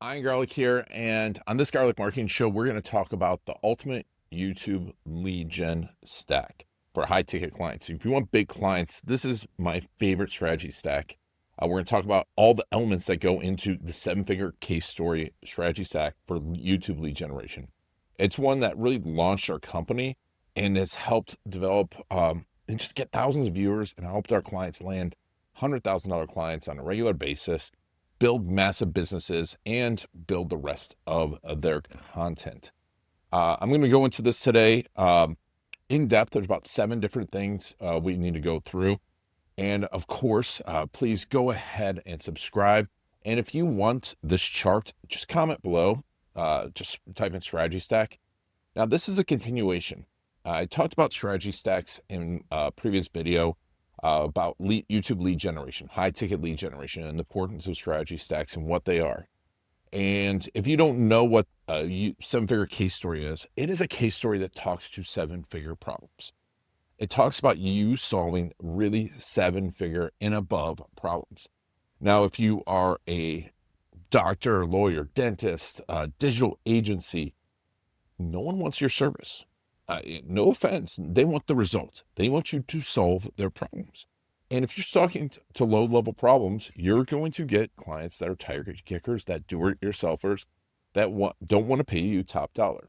I'm Garlic here, and on this Garlic Marketing Show, we're going to talk about the ultimate YouTube lead gen stack for high ticket clients. So if you want big clients, this is my favorite strategy stack. We're going to talk about all the elements that go into the 7-figure case story strategy stack for YouTube lead generation. It's one that really launched our company and has helped develop and just get thousands of viewers and helped our clients land $100,000 clients on a regular basis, build massive businesses, and build the rest of their content. I'm going to go into this today in depth. There's about 7 different things we need to go through. And of course, please go ahead and subscribe. And if you want this chart, just comment below. Just type in strategy stack. Now, this is a continuation. I talked about strategy stacks in a previous video about YouTube lead generation, high ticket lead generation, and the importance of strategy stacks and what they are. And if you don't know what a 7-figure case story is, it is a case story that talks to 7-figure problems. It talks about you solving really 7-figure and above problems. Now, if you are a doctor, lawyer, dentist, digital agency, no one wants your service. No offense, they want the result. They want you to solve their problems. And if you're talking to low-level problems, you're going to get clients that are tire kickers, that do-it-yourselfers, that don't want to pay you top dollar.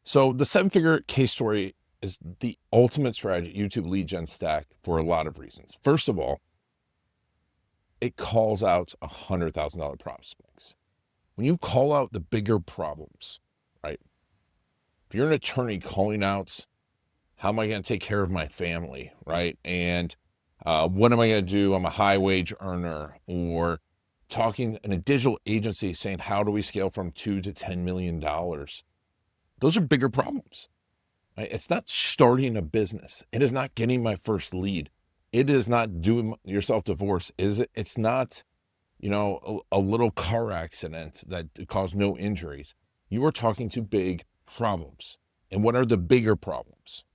So the 7-figure case story is the ultimate strategy, YouTube lead gen stack, for a lot of reasons. First of all, it calls out $100,000 prospects. When you call out the bigger problems, right? If you're an attorney calling out, how am I going to take care of my family, right? And what am I going to do? I'm a high wage earner. Or talking in a digital agency saying, how do we scale from $2 to $10 million? Those are bigger problems. Right? It's not starting a business. It is not getting my first lead. It is not doing your self-divorce. It's not, a little car accident that caused no injuries. You are talking to big problems. And what are the bigger problems?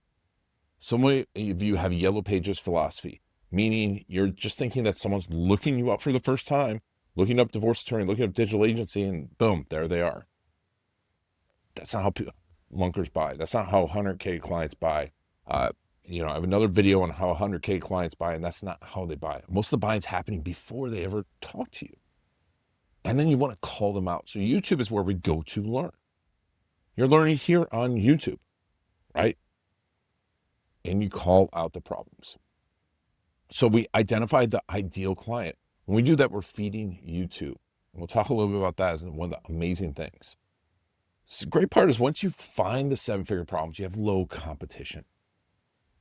So many of you have yellow pages philosophy, meaning you're just thinking that someone's looking you up for the first time, looking up divorce attorney, looking up digital agency, and boom, there they are. That's not how lunkers buy. That's not how 100K clients buy. I have another video on how 100K clients buy, and that's not how they buy. Most of the buying's happening before they ever talk to you. And then you want to call them out. So YouTube is where we go to learn. You're learning here on YouTube, right? And you call out the problems. So we identified the ideal client. When we do that, we're feeding YouTube. And we'll talk a little bit about that as one of the amazing things. So the great part is once you find the 7-figure problems, you have low competition.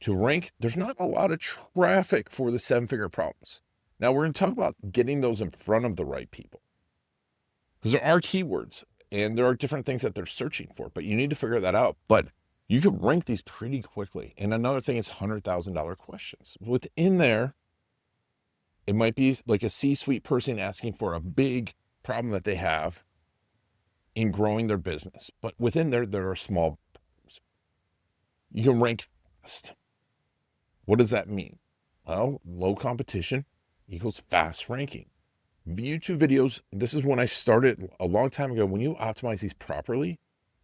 To rank, there's not a lot of traffic for the 7-figure problems. Now we're going to talk about getting those in front of the right people. Because there are keywords and there are different things that they're searching for, but you need to figure that out. But you can rank these pretty quickly. And another thing is $100,000 questions. Within there, it might be like a C-suite person asking for a big problem that they have in growing their business. But within there are small problems. You can rank fast. What does that mean? Well, low competition equals fast ranking. YouTube videos, this is when I started a long time ago. When you optimize these properly,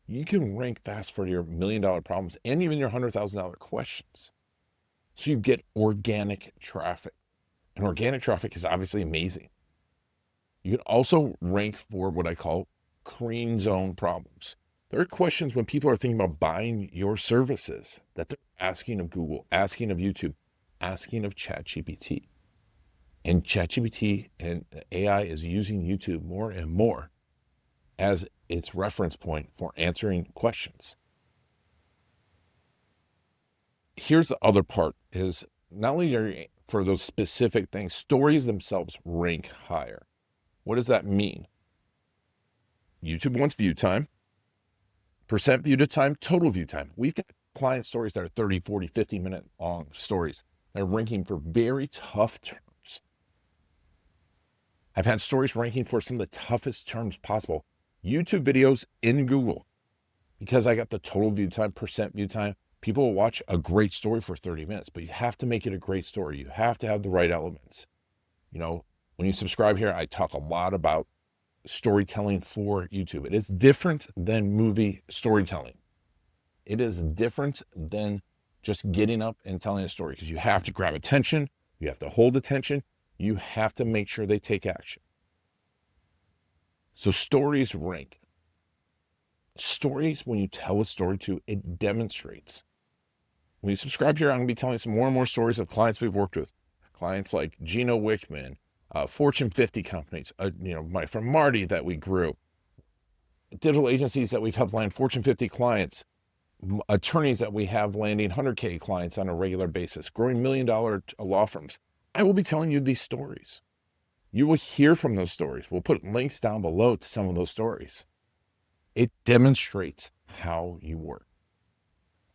you can rank fast for your $1 million problems and even your $100,000 questions. So you get organic traffic. And organic traffic is obviously amazing. You can also rank for what I call green zone problems. There are questions when people are thinking about buying your services that they're asking of Google, asking of YouTube, asking of ChatGPT. And ChatGPT and AI is using YouTube more and more as its reference point for answering questions. Here's the other part is not only are you, for those specific things, stories themselves rank higher. What does that mean? YouTube wants view time, percent view to time, total view time. We've got client stories that are 30, 40, 50-minute long stories. They're ranking for very tough terms. I've had stories ranking for some of the toughest terms possible. YouTube videos in Google, because I got the total view time, percent view time. People will watch a great story for 30 minutes, but you have to make it a great story. You have to have the right elements. When you subscribe here, I talk a lot about storytelling for YouTube. It is different than movie storytelling. It is different than just getting up and telling a story, because you have to grab attention, you have to hold attention, you have to make sure they take action. So stories rank. Stories, when you tell a story to, it demonstrates. When you subscribe here, I'm going to be telling you some more and more stories of clients we've worked with. Clients like Gino Wickman, Fortune 50 companies, my friend Marty that we grew, digital agencies that we've helped land Fortune 50 clients, attorneys that we have landing 100K clients on a regular basis, growing $1 million law firms. I will be telling you these stories. You will hear from those stories. We'll put links down below to some of those stories. It demonstrates how you work.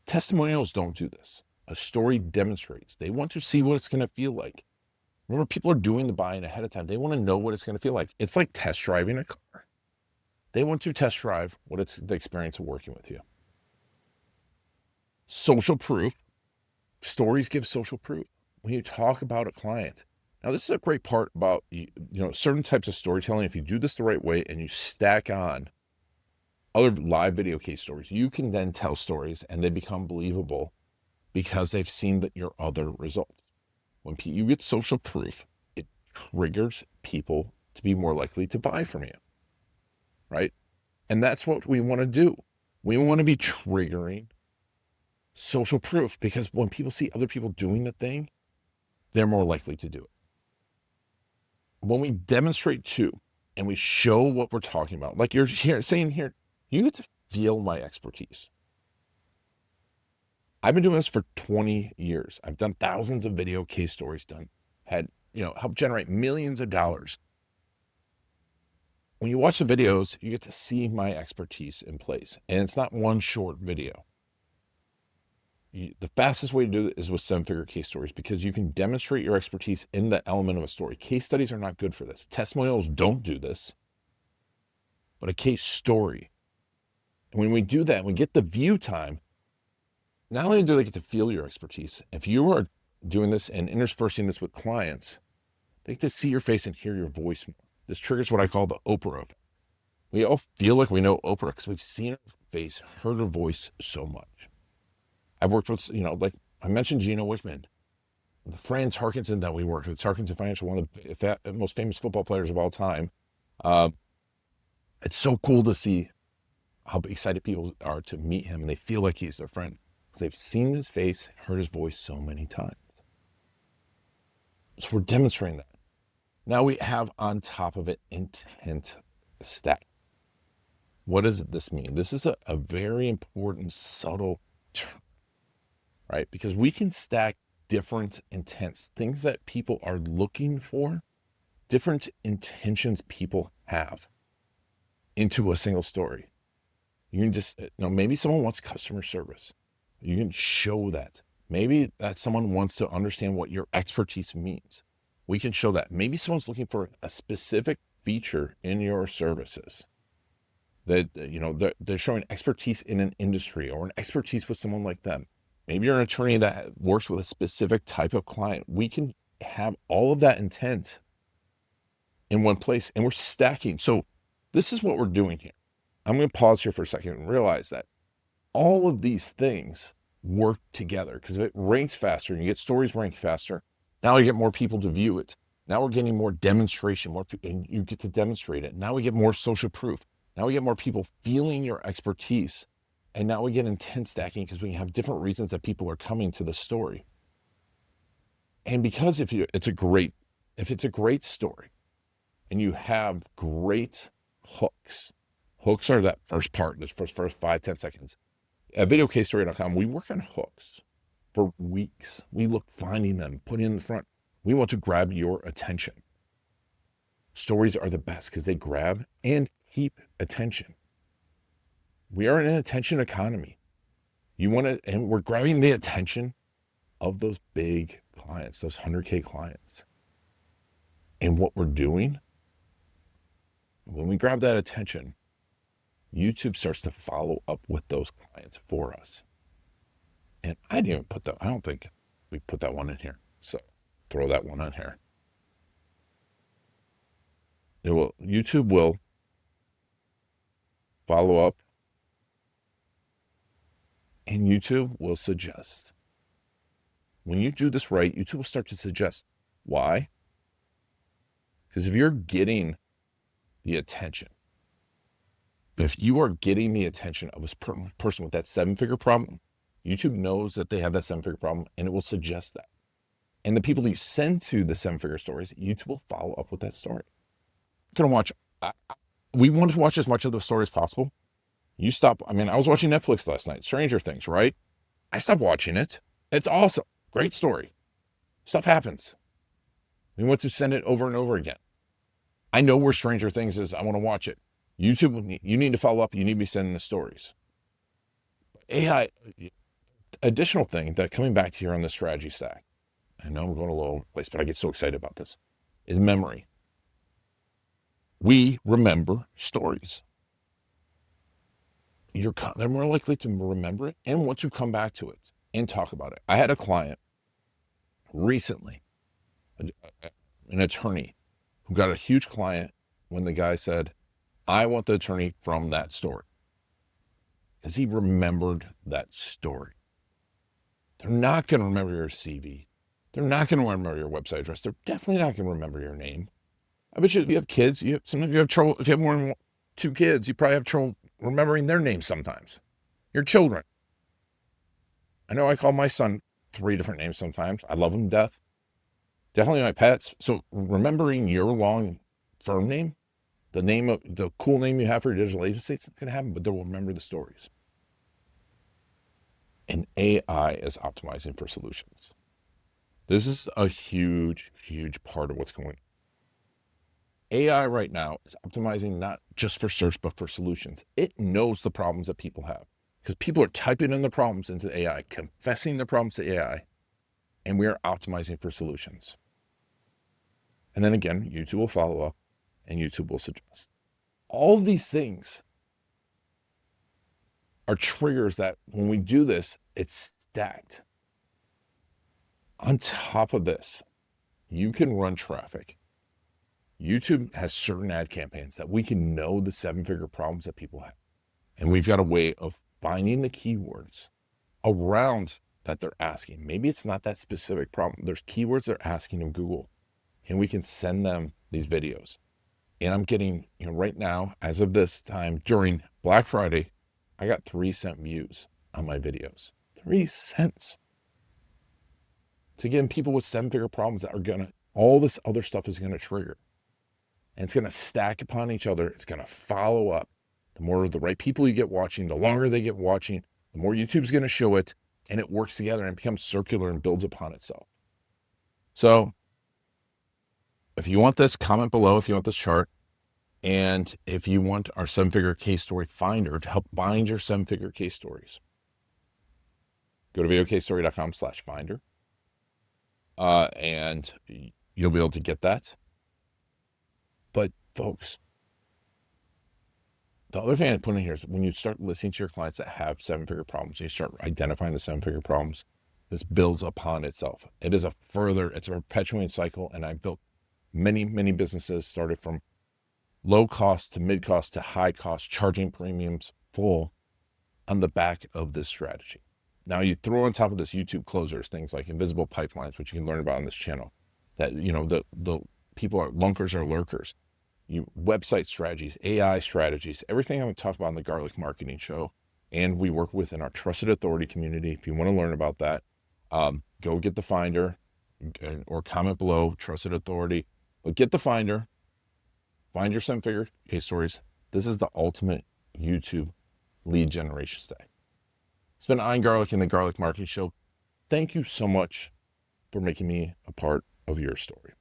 Testimonials don't do this. A story demonstrates. They want to see what it's going to feel like. Remember, people are doing the buying ahead of time. They want to know what it's going to feel like. It's like test driving a car. They want to test drive what it's the experience of working with you. Social proof. Stories give social proof. When you talk about a client. Now, this is a great part about certain types of storytelling. If you do this the right way and you stack on other live video case stories, you can then tell stories and they become believable because they've seen your other results. When you get social proof, it triggers people to be more likely to buy from you, right? And that's what we want to do. We want to be triggering social proof, because when people see other people doing the thing, they're more likely to do it. When we demonstrate too, and we show what we're talking about, like you're saying here, you get to feel my expertise. I've been doing this for 20 years. I've done thousands of video case stories helped generate millions of dollars. When you watch the videos, you get to see my expertise in place. And it's not one short video. The fastest way to do it is with 7-figure case stories, because you can demonstrate your expertise in the element of a story. Case studies are not good for this. Testimonials don't do this. But a case story, when we do that, we get the view time. Not only do they get to feel your expertise, if you are doing this and interspersing this with clients, they get to see your face and hear your voice more. This triggers what I call the Oprah Effect. We all feel like we know Oprah because we've seen her face, heard her voice so much. I've worked with, like I mentioned, Gino Wickman, the Franz Harkinson that we worked with, Harkinson Financial, one of the most famous football players of all time. It's so cool to see how excited people are to meet him, and they feel like he's their friend because they've seen his face, heard his voice so many times. So we're demonstrating that. Now we have on top of it intent stack. What does this mean? This is a very important, subtle term, right? Because we can stack different intents, things that people are looking for, different intentions people have into a single story. You can just, maybe someone wants customer service. You can show that. Maybe that someone wants to understand what your expertise means. We can show that. Maybe someone's looking for a specific feature in your services. That, they're showing expertise in an industry or an expertise with someone like them. Maybe you're an attorney that works with a specific type of client. We can have all of that intent in one place, and we're stacking. So this is what we're doing here. I'm going to pause here for a second and realize that all of these things work together, because if it ranks faster and you get stories ranked faster, now you get more people to view it. Now we're getting more demonstration, and you get to demonstrate it. Now we get more social proof. Now we get more people feeling your expertise. And now we get intent stacking because we have different reasons that people are coming to the story. And because if it's a great story and you have great hooks are that first part, this first 5-10 seconds. At videocasestory.com, we work on hooks for weeks. We look finding them, putting in the front. We want to grab your attention. Stories are the best because they grab and keep attention. We are in an attention economy. And we're grabbing the attention of those big clients, those 100K clients. And what we're doing, when we grab that attention, YouTube starts to follow up with those clients for us. And I don't think we put that one in here. So throw that one on here. YouTube will follow up, and YouTube will suggest. When you do this right, YouTube will start to suggest. Why? Because if you're getting the attention, if you are getting the attention of a person with that 7-figure problem, YouTube knows that they have that 7-figure problem, and it will suggest that. And the people you send to the 7-figure stories, YouTube will follow up with that story. You're gonna watch. We want to watch as much of the story as possible. You stop. I mean, I was watching Netflix last night, Stranger Things, right? I stopped watching it. It's awesome. Great story. Stuff happens. We want to send it over and over again. I know where Stranger Things is. I want to watch it. YouTube, you need to follow up. You need to be sending the stories. AI, additional thing that coming back to here on the strategy stack, I know I'm going a little place, but I get so excited about this, is memory. We remember stories. They're more likely to remember it and want to come back to it and talk about it. I had a client recently, an attorney, who got a huge client when the guy said, I want the attorney from that story. Because he remembered that story. They're not going to remember your CV. They're not going to remember your website address. They're definitely not going to remember your name. I bet you if you have kids, sometimes you have trouble. If you have more than 2 kids, you probably have trouble remembering their names sometimes. Your children. I know I call my son 3 different names sometimes. I love them to death. Definitely my pets. So remembering your long firm name, the cool name you have for your digital agency, it's not going to happen, but they will remember the stories. And AI is optimizing for solutions. This is a huge, huge part of what's going on. AI right now is optimizing not just for search, but for solutions. It knows the problems that people have because people are typing in the problems into AI, confessing the problems to AI, and we are optimizing for solutions. And then again, YouTube will follow up and YouTube will suggest. All of these things are triggers that when we do this, it's stacked. On top of this, you can run traffic. YouTube has certain ad campaigns that we can know the 7-figure problems that people have. And we've got a way of finding the keywords around that they're asking. Maybe it's not that specific problem. There's keywords they're asking in Google, and we can send them these videos. And I'm getting, right now, as of this time, during Black Friday, I got 3 cent views on my videos. 3 cents. So again, people with 7-figure problems that are all this other stuff is gonna trigger. And it's gonna stack upon each other. It's gonna follow up. The more of the right people you get watching, the longer they get watching, the more YouTube's gonna show it, and it works together and becomes circular and builds upon itself. So if you want this, comment below if you want this chart. And if you want our 7-figure case story finder to help bind your 7-figure case stories, go to videocasestory.com/finder. And you'll be able to get that. But folks, the other thing I put in here is when you start listening to your clients that have 7-figure problems, you start identifying the 7-figure problems, this builds upon itself. It's a perpetuating cycle. And I built many, many businesses, started from low cost to mid cost to high cost, charging premiums full on the back of this strategy. Now you throw on top of this YouTube closers, things like invisible pipelines, which you can learn about on this channel, that, the people are lunkers or lurkers, website strategies, AI strategies, everything I'm going to talk about in the Garlic Marketing Show. And we work within our Trusted Authority community. If you want to learn about that, go get the finder or comment below, Trusted Authority. But get the finder, find your 7-figure case stories. This is the ultimate YouTube lead generation stack. It's been Ian Garlic in the Garlic Marketing Show. Thank you so much for making me a part of your story.